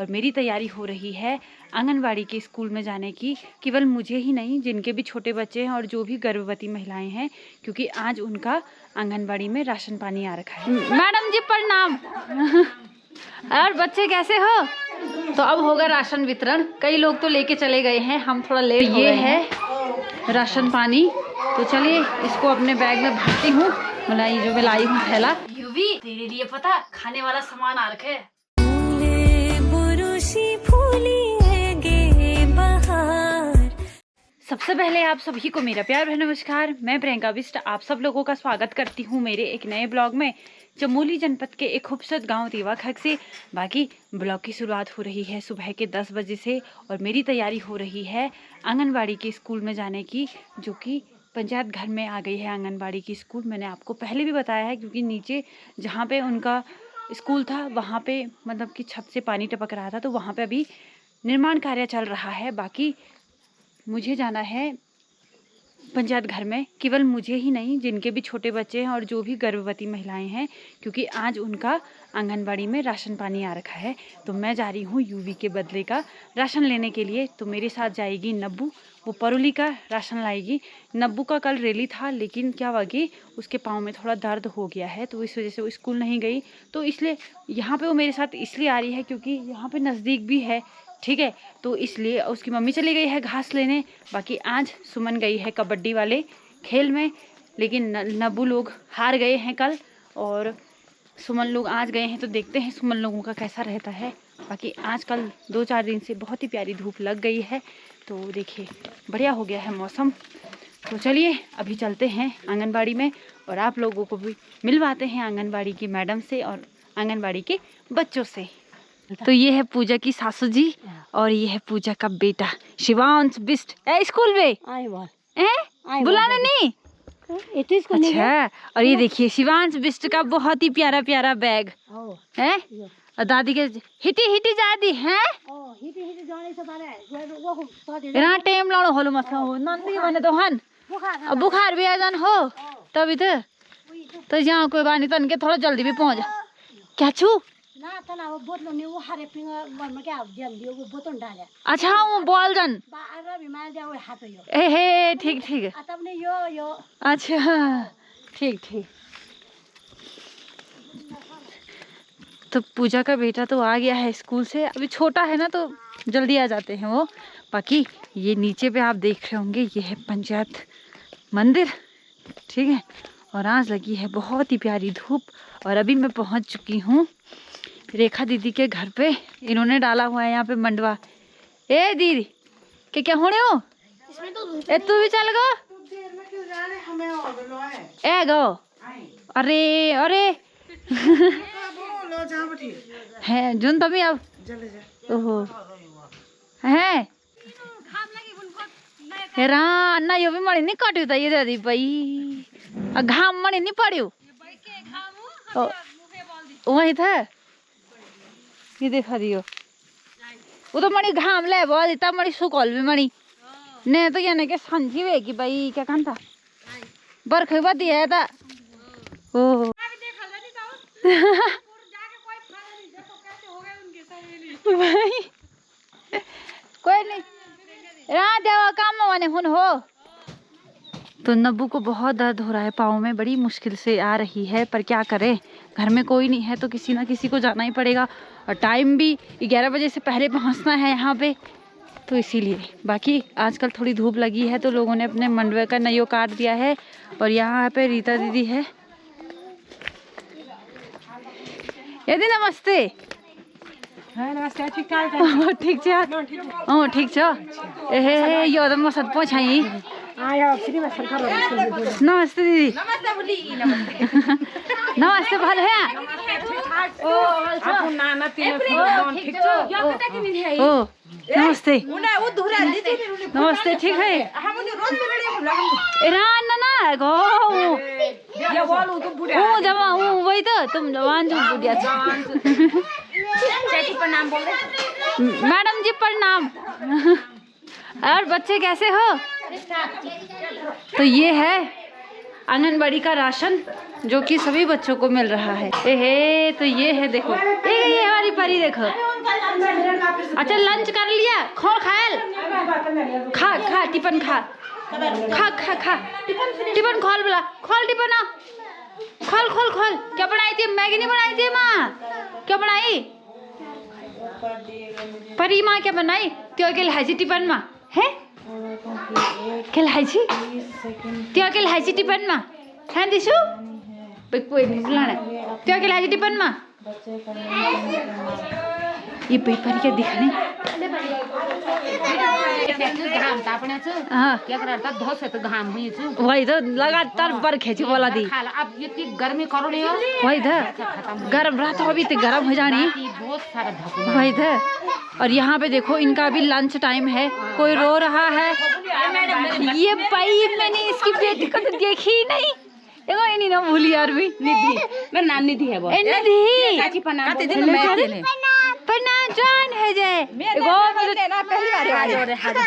और मेरी तैयारी हो रही है आंगनबाड़ी के स्कूल में जाने की। केवल मुझे ही नहीं, जिनके भी छोटे बच्चे हैं और जो भी गर्भवती महिलाएं हैं, क्योंकि आज उनका आंगनबाड़ी में राशन पानी आ रखा है। मैडम जी प्रणाम। और बच्चे कैसे हो? तो अब होगा राशन वितरण। कई लोग तो लेके चले गए हैं, हम थोड़ा लेट हो गए हैं। ये है राशन पानी, तो चलिए इसको अपने बैग में भरती हूँ। मलाई जो मैं लाई हूँ थैला। यूवी तेरे लिए पता खाने वाला सामान आ रखा है। सबसे पहले आप सभी को मेरा प्यार भरा नमस्कार। मैं प्रियंका बिष्ट आप सब लोगों का स्वागत करती हूँ मेरे एक नए ब्लॉग में। चमोली जनपद के एक खूबसूरत गांव देवाखग से। बाकी ब्लॉग की शुरुआत हो रही है सुबह के 10 बजे से और मेरी तैयारी हो रही है आंगनबाड़ी के स्कूल में जाने की, जो कि पंचायत घर में आ गई है आंगनबाड़ी की स्कूल। मैंने आपको पहले भी बताया है, क्योंकि नीचे जहाँ पे उनका स्कूल था वहाँ पे मतलब कि छत से पानी टपक रहा था, तो वहाँ पे अभी निर्माण कार्य चल रहा है। बाकी मुझे जाना है पंचायत घर में, केवल मुझे ही नहीं, जिनके भी छोटे बच्चे हैं और जो भी गर्भवती महिलाएं हैं, क्योंकि आज उनका आंगनबाड़ी में राशन पानी आ रखा है। तो मैं जा रही हूँ यूवी के बदले का राशन लेने के लिए। तो मेरे साथ जाएगी नब्बू, वो परुली का राशन लाएगी। नब्बू का कल रैली था, लेकिन क्या हुआ कि उसके पाँव में थोड़ा दर्द हो गया है, तो इस वजह से वो स्कूल नहीं गई। तो इसलिए यहाँ पर वो मेरे साथ इसलिए आ रही है क्योंकि यहाँ पर नज़दीक भी है, ठीक है। तो इसलिए उसकी मम्मी चली गई है घास लेने। बाकी आज सुमन गई है कबड्डी वाले खेल में, लेकिन नब्बू लोग हार गए हैं कल और सुमन लोग आज गए हैं। तो देखते हैं सुमन लोगों का कैसा रहता है। बाकी आजकल 2-4 दिन से बहुत ही प्यारी धूप लग गई है, तो देखिए बढ़िया हो गया है मौसम। तो चलिए अभी चलते हैं आंगनबाड़ी में और आप लोगों को भी मिलवाते हैं आंगनबाड़ी की मैडम से और आंगनबाड़ी के बच्चों से। तो ये है पूजा की सासू जी और ये है पूजा का बेटा शिवांश बिष्ट। स्कूल में बुलाना नहीं? अच्छा, और ये देखिए शिवांश बिष्ट का बहुत ही प्यारा प्यारा बैग है। और दादी के हिटी हिटी जादी है टाइम लानो होलो मतलब नंदी बने तो हन अब बुखार भी आ जान हो तभी तो यहाँ कोई बात नहीं, तो इनके थोड़ा जल्दी भी पहुँच। क्या छू अच्छा वो बोल जन हे ठीक ठीक अच्छा ठीक ठीक। तो पूजा का बेटा तो आ गया है स्कूल से, अभी छोटा है ना तो जल्दी आ जाते हैं वो। बाकी ये नीचे पे आप देख रहे होंगे ये है पंचायत मंदिर, ठीक है। और आज लगी है बहुत ही प्यारी धूप और अभी मैं पहुंच चुकी हूँ रेखा दीदी के घर पे। इन्होंने डाला हुआ है यहाँ पे मंडवा। ए दीदी के क्या होने हो? ए तू भी चल गो ए गो अरे अरे है जुन तभी अब ओहो है हेरा ना यो भी मड़ी नहीं काट्यो त ये दादी भाई घाम मड़ी नहीं पड़्यो वही था ये देखा दियो वो तो मड़ी घाम ले बहुत इतना मड़ी सुकल भी मड़ी ने तो यानी के संजी वे कि भाई क्या कहता बरखे बदी है ता ओ भाई कोई नहीं रात देवा काम वाने हुन हो। तो नब्बू को बहुत दर्द हो रहा है पाँव में, बड़ी मुश्किल से आ रही है, पर क्या करें घर में कोई नहीं है तो किसी ना किसी को जाना ही पड़ेगा। और टाइम भी 11 बजे से पहले पहुंचना है यहाँ पे, तो इसीलिए। बाकी आजकल थोड़ी धूप लगी है तो लोगों ने अपने मंडवे का नयो काट दिया है। और यहाँ पे रीता दीदी है। यदि नमस्ते नमस्ते ठीक ठाक ठीक छ ठीक छ ए यो त मसत पछाई नमस्ते दीदी नमस्ते भल है ओ नमस्ते नमस्ते ठीक है ना गो जमा वही तो तुम जवान जो बुढ़िया मैडम जी प्रणाम। और बच्चे कैसे हो? तो ये है आंगनबाड़ी का राशन जो कि सभी बच्चों को मिल रहा है। तो ये है देखो ये हमारी परी देखो अच्छा लंच कर लिया? खोल खायल खा खा टिफिन खा खा खा खा टिफिन खोल बोला खोल टिफिन खोल खोल खोल। क्या बनाई थी? मैगी नहीं बनाई थी माँ? क्या बनाई? परी माँ क्या बनाई? त्यो के लाइची टिफिन माँ है? के लाइची? त्यो के लाइची टिफिन माँ है दिशु? कोई नहीं बुलाना। त्यो के लाइची टिफिन माँ? ये पेपर क्या दिखाने? घाम तापण्याचं हाँ क्या करतात धस येतं घाम व्हायचं वही तो लगातार बर खेची बोला दी। खाला अब इतनी गर्मी करो नहीं हो वही तो गर्म रहा तो अभी तो गर्म हो जानी। बहुत सारा धकु वही तो और यहाँ पे देखो इनका अभी लंच टाइम है। कोई रो रहा है। ये भाई मैंने इसकी बेटी को तो देखी ही नहीं। देखो इन्हीं ना भूली यार भी निधि मेरा नाम निधि है वो निधि काची पना बोल पन्ना जान है जे गो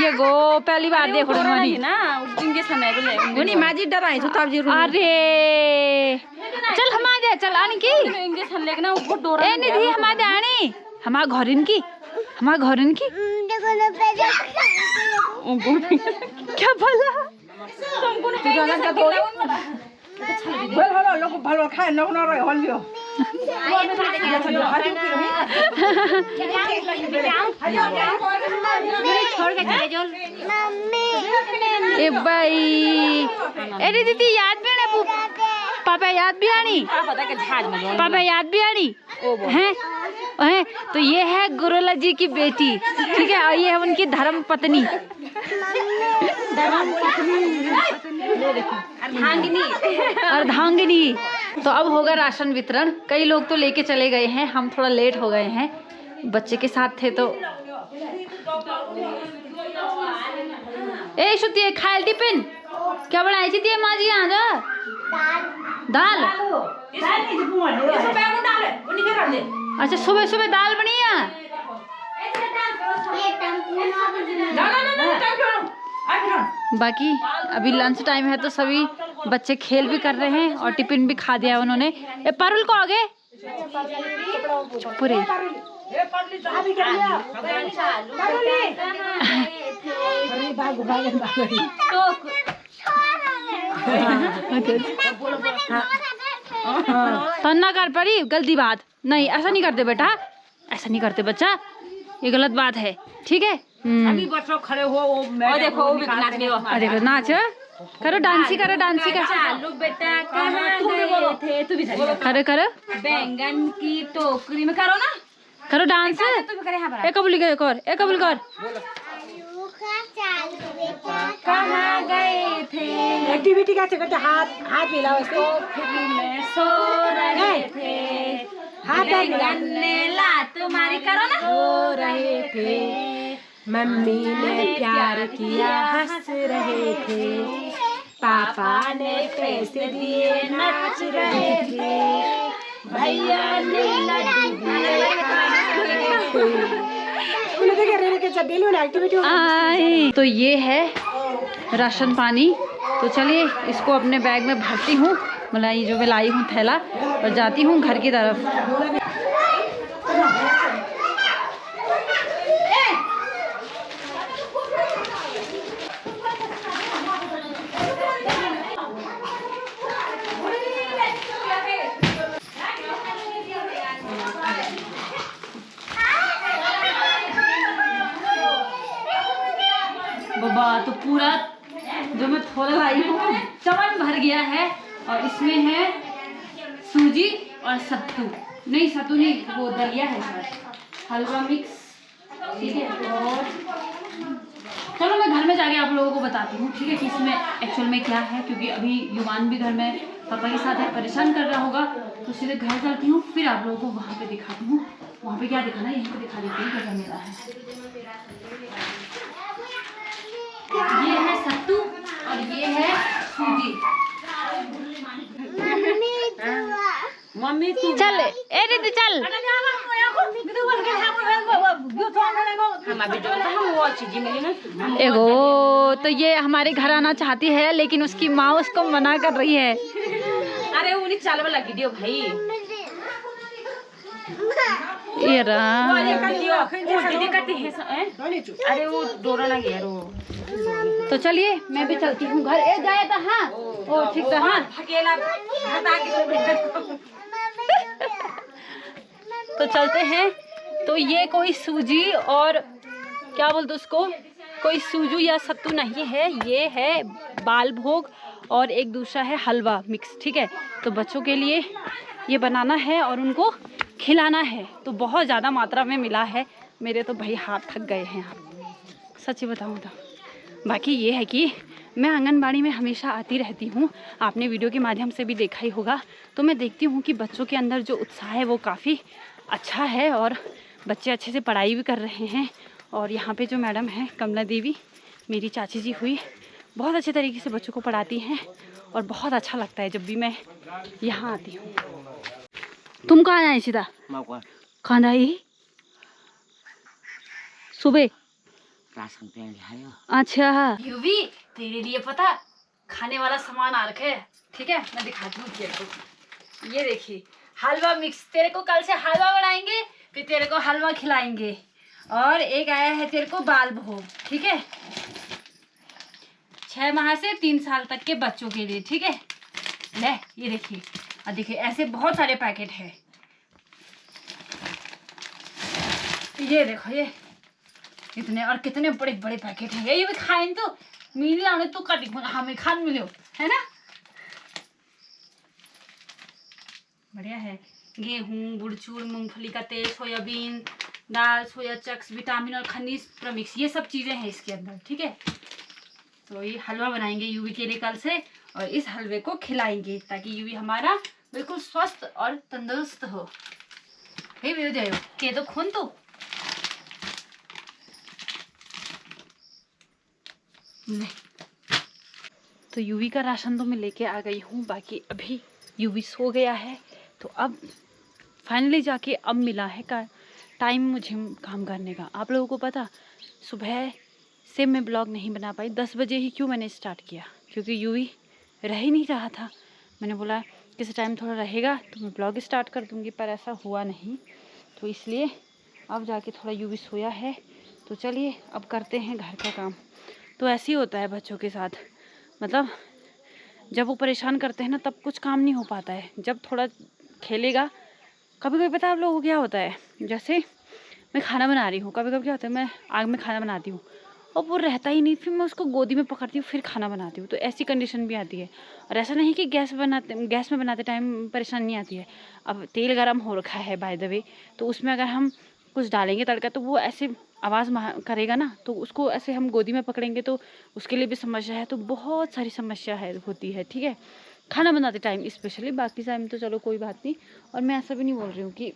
ये गो पहली बार देख रही ना उनके समय बोले उन्हीं माजी डराई जो तब जी अरे चल हम आ जाए चल आनी की इंजेक्शन लेके ना वो डोरा ए निधि हम आ जाए आनी हमारा घर इनकी क्या बोला बोल हलो लोग भलो खाए लोग ना रहे होलियो छोड़ के चले जाओ ए भाई ए दीदी याद भी आनी पापा याद भी आनी पापा याद भी आनी हैं हैं तो ये है गुरुला जी की बेटी ठीक है और ये है उनकी धर्म पत्नी अर्धांगिनी। तो अब होगा राशन वितरण। कई लोग तो लेके चले गए हैं हम थोड़ा लेट हो गए हैं बच्चे के साथ थे तो ए शुति खायल टिफिन क्या बनाई थी माँ जी आ जा दाल अच्छा सुबह सुबह दाल बनी है बाकी अभी लंच टाइम है तो सभी बच्चे खेल भी कर रहे हैं और टिफिन भी खा दिया उन्होंने। ए पारुल को आगे पूरे तो ना कर पड़ी गलती बात नहीं ऐसा नहीं करते बेटा ऐसा नहीं करते बच्चा ये गलत बात है ठीक है। अभी बच्चों खड़े हो वो देखो वो भी नाच रही हो देखो नाच करो डांसी करो चालू बेटा कहाँ गए थे तू भी करो करो बैंगन की टोकरी में करो ना करो डांस एक कबूल कर एक कबूल कर कहाँ गए थे एक्टिविटी का करते हाथ मिलाओ में सो रहे थे बैंगन ने लात मारी करो ना सो रहे थे मम्मी ने प्यार किया हंस रहे थे पापा ने पैसे दिए नाच रहे थे भैया ने लड्डू दिए। तो ये है राशन पानी तो चलिए इसको अपने बैग में भरती हूँ मतलब ये जो मैं लाई हूँ थैला और जाती हूँ घर की तरफ। बाबा तो पूरा जो मैं थोड़ा लाई हूँ चमन भर गया है और इसमें है सूजी और सत्तू नहीं सत्तू नहीं वो दलिया है सर हलवा मिक्स ठीक है। और चलो मैं घर में जाके आप लोगों को बताती हूँ ठीक है कि इसमें एक्चुअल में क्या है क्योंकि अभी युवान भी घर में पापा के साथ है परेशान कर रहा होगा तो सीधे घर जाती हूँ फिर आप लोगों को वहाँ पे दिखाती हूँ। वहाँ पे क्या दिखाना है यहीं पे दिखा देती हूँ क्या मेरा है। ये है सत्तू और ये है सूजी। मम्मी तू चल ए दीदी चल एगो तो ये हमारे घर आना चाहती है लेकिन उसकी माँ उसको मना कर रही है। अरे उन्हीं चाल वाला वीडियो भाई ये राम। अरे वो डोरा ना गया रो। तो चलिए मैं भी चलती हूँ घर। ए जाए था हाँ ओ ठीक था हाँ। अकेला हटा के तो चलते हैं। तो ये कोई सूजी और क्या बोलते उसको, कोई सूजू या सत्तू नहीं है, ये है बाल भोग और एक दूसरा है हलवा मिक्स। ठीक है, तो बच्चों के लिए ये बनाना है और उनको खिलाना है। तो बहुत ज़्यादा मात्रा में मिला है, मेरे तो भाई हाथ थक गए हैं सच्ची बताऊँ तो। बाकी ये है कि मैं आंगनबाड़ी में हमेशा आती रहती हूँ, आपने वीडियो के माध्यम से भी देखा ही होगा। तो मैं देखती हूँ कि बच्चों के अंदर जो उत्साह है वो काफ़ी अच्छा है और बच्चे अच्छे से पढ़ाई भी कर रहे हैं। और यहाँ पे जो मैडम है कमला देवी, मेरी चाची जी हुई, बहुत अच्छे तरीके से बच्चों को पढ़ाती हैं और बहुत अच्छा लगता है जब भी मैं यहाँ आती हूँ। तुम कहाँ आए सीधा? कहाँ आई? सुबह। अच्छा यूवी, तेरे लिए पता खाने वाला सामान आ रखा है। ठीक है, मैं दिखाती हूँ तेरे को। ये देखिए हलवा मिक्स, तेरे को कल से हलवा बनाएंगे, फिर तेरे को हलवा खिलाएंगे। और एक आया है तेरे को बाल भोग। ठीक है, 6 माह से 3 साल तक के बच्चों के लिए। ठीक है, ले ये देखिए। और देखिए ऐसे बहुत सारे पैकेट है। ये देखो ये इतने और कितने बड़े बड़े पैकेट हैं। ये भी खाएं तो मिली आने तो काटी हमें खान मिलो है ना। बढ़िया है। गेहूं, गुड़चूर, मूंगफली का तेल, सोयाबीन, दाल, सोया चक्स, विटामिन और खनिज प्रमिक्स, ये सब चीज़ें हैं इसके अंदर। ठीक है, तो ये हलवा बनाएंगे यूवी के लिए कल से और इस हलवे को खिलाएंगे ताकि यूवी हमारा बिल्कुल स्वस्थ और तंदुरुस्त हो। हे भी जाओ के तो खून तो यूवी का राशन तो मैं लेके आ गई हूँ। बाकी अभी यूवी सो गया है, तो अब फाइनली जाके अब मिला है का टाइम मुझे काम करने का। आप लोगों को पता सुबह से मैं ब्लॉग नहीं बना पाई। 10 बजे ही क्यों मैंने स्टार्ट किया, क्योंकि यूवी रह ही नहीं रहा था। मैंने बोला किसी टाइम थोड़ा रहेगा तो मैं ब्लॉग स्टार्ट कर दूँगी, पर ऐसा हुआ नहीं। तो इसलिए अब जाके थोड़ा यूवी सोया है। तो चलिए अब करते हैं घर का काम। तो ऐसे ही होता है बच्चों के साथ, मतलब जब वो परेशान करते हैं ना तब कुछ काम नहीं हो पाता है। जब थोड़ा खेलेगा, कभी कभी पता है आप लोगों को क्या होता है, जैसे मैं खाना बना रही हूँ, कभी कभी क्या होता है मैं आग में खाना बनाती हूँ और वो रहता ही नहीं, फिर मैं उसको गोदी में पकड़ती हूँ फिर खाना बनाती हूँ। तो ऐसी कंडीशन भी आती है। और ऐसा नहीं कि गैस में बनाते टाइम परेशानी नहीं आती है। अब तेल गर्म हो रखा है बाय द वे, तो उसमें अगर हम कुछ डालेंगे तड़का तो वो ऐसे आवाज़ करेगा ना, तो उसको ऐसे हम गोदी में पकड़ेंगे तो उसके लिए भी समस्या है। तो बहुत सारी समस्या है होती है। ठीक है, खाना बनाते टाइम स्पेशली, बाकी टाइम तो चलो कोई बात नहीं। और मैं ऐसा भी नहीं बोल रही हूँ कि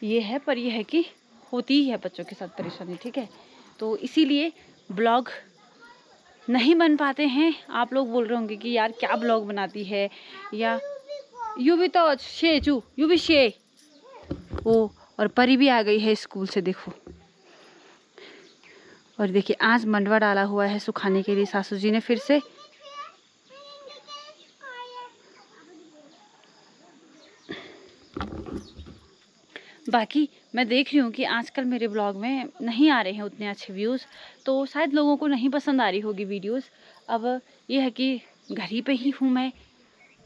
ये है, पर यह है कि होती ही है बच्चों के साथ परेशानी। ठीक है, तो इसीलिए ब्लॉग नहीं बन पाते हैं। आप लोग बोल रहे होंगे कि यार क्या ब्लॉग बनाती है, या यू भी तो शेचू यू भी शे ओ। और परी भी आ गई है स्कूल से, देखो। और देखिए आज मंडवा डाला हुआ है सुखाने के लिए सासू जी ने फिर से। बाकी मैं देख रही हूँ कि आजकल मेरे ब्लॉग में नहीं आ रहे हैं उतने अच्छे व्यूज़, तो शायद लोगों को नहीं पसंद आ रही होगी वीडियोस। अब ये है कि घर ही पे ही हूँ मैं।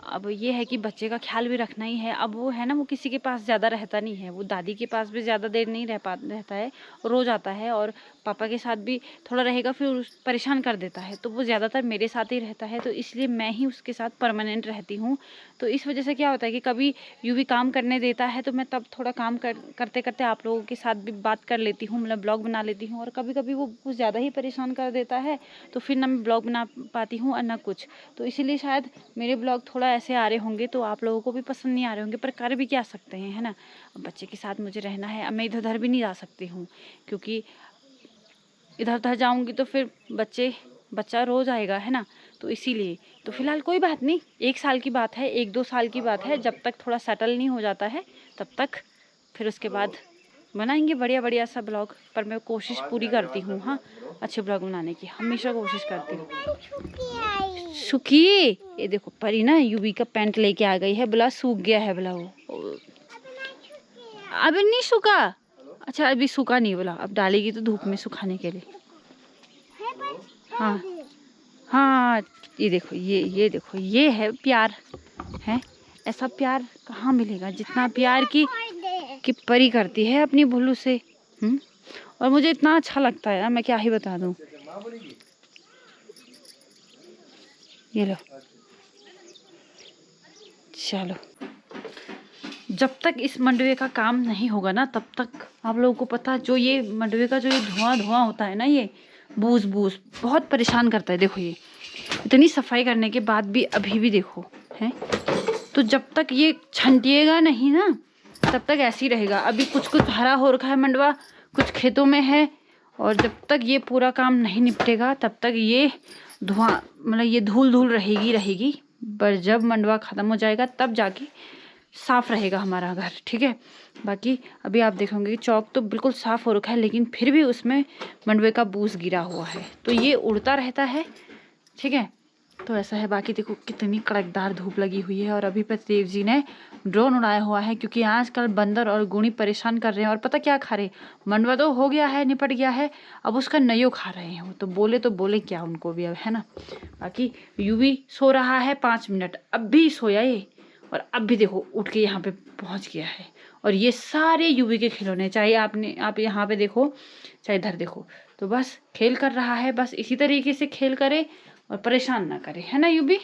अब ये है कि बच्चे का ख्याल भी रखना ही है। अब वो है ना, वो किसी के पास ज़्यादा रहता नहीं है, वो दादी के पास भी ज़्यादा देर नहीं रहता है, रोज़ आता है। और पापा के साथ भी थोड़ा रहेगा फिर परेशान कर देता है, तो वो ज़्यादातर मेरे साथ ही रहता है। तो इसलिए मैं ही उसके साथ परमानेंट रहती हूँ। तो इस वजह से क्या होता है कि कभी यूँ भी काम करने देता है तो मैं तब थोड़ा काम करते करते आप लोगों के साथ भी बात कर लेती हूँ, मतलब ब्लॉग बना लेती हूँ। और कभी कभी वो कुछ ज़्यादा ही परेशान कर देता है तो फिर ना मैं ब्लॉग बना पाती हूँ और ना कुछ। तो इसीलिए शायद मेरे ब्लॉग थोड़ा ऐसे आ रहे होंगे तो आप लोगों को भी पसंद नहीं आ रहे होंगे, पर कर भी क्या सकते हैं, है ना। अब बच्चे के साथ मुझे रहना है। अब मैं इधर उधर भी नहीं जा सकती हूँ, क्योंकि इधर उधर जाऊँगी तो फिर बच्चा रोज़ आएगा, है ना। तो इसीलिए तो फिलहाल कोई बात नहीं, 1 साल की बात है, 1-2 साल की बात है। जब तक थोड़ा सेटल नहीं हो जाता है तब तक फिर उसके बाद बनाएंगे बढ़िया बढ़िया सा ब्लॉग। पर मैं कोशिश पूरी करती हूँ, हाँ, अच्छे ब्लॉग बनाने की हमेशा कोशिश करती हूँ। सुखी, ये देखो परी ना यूवी का पैंट लेके आ गई है, बोला सूख गया है, बोला वो अभी नहीं सूखा। अच्छा अभी सूखा नहीं बोला, अब डालेगी तो धूप में सुखाने के लिए। हाँ हाँ, ये देखो, ये देखो, ये है प्यार है। ऐसा प्यार कहाँ मिलेगा जितना प्यार की परी करती है अपनी भुल्लू से। और मुझे इतना अच्छा लगता है ना, मैं क्या ही बता दूं। ये लो, चलो। जब तक इस मंडवे का काम नहीं होगा ना, तब तक आप लोगों को पता, जो ये मंडवे का जो ये धुआं होता है ना, ये बूस बहुत परेशान करता है। देखो, ये इतनी सफाई करने के बाद भी अभी भी देखो है। तो जब तक ये छंटिएगा नहीं ना, तब तक ऐसे ही रहेगा। अभी कुछ हरा हो रखा है मंडवा, कुछ खेतों में है, और जब तक ये पूरा काम नहीं निपटेगा तब तक ये धुआं, मतलब ये धूल रहेगी। पर जब मंडवा ख़त्म हो जाएगा तब जाके साफ़ रहेगा हमारा घर, ठीक है। बाकी अभी आप देखोगे कि चौक तो बिल्कुल साफ़ हो रखा है, लेकिन फिर भी उसमें मंडवे का बूस गिरा हुआ है, तो ये उड़ता रहता है, ठीक है। तो ऐसा है। बाकी देखो कितनी कड़कदार धूप लगी हुई है, और अभी पतिदेव जी ने ड्रोन उड़ाया हुआ है, क्योंकि आजकल बंदर और गुणी परेशान कर रहे हैं। और पता क्या खा रहे, मंडवा तो हो गया है, निपट गया है, अब उसका नयो खा रहे हैं। वो तो बोले क्या उनको भी अब, है ना। बाकी यूवी सो रहा है 5 मिनट, अब भी सोया ये, और अब भी देखो उठ के यहाँ पे पहुँच गया है। और ये सारे यूवी के खिलौने, चाहे आप यहाँ पे देखो, चाहे इधर देखो, तो बस खेल कर रहा है। बस इसी तरीके से खेल करे और परेशान ना करे, है ना यूबी।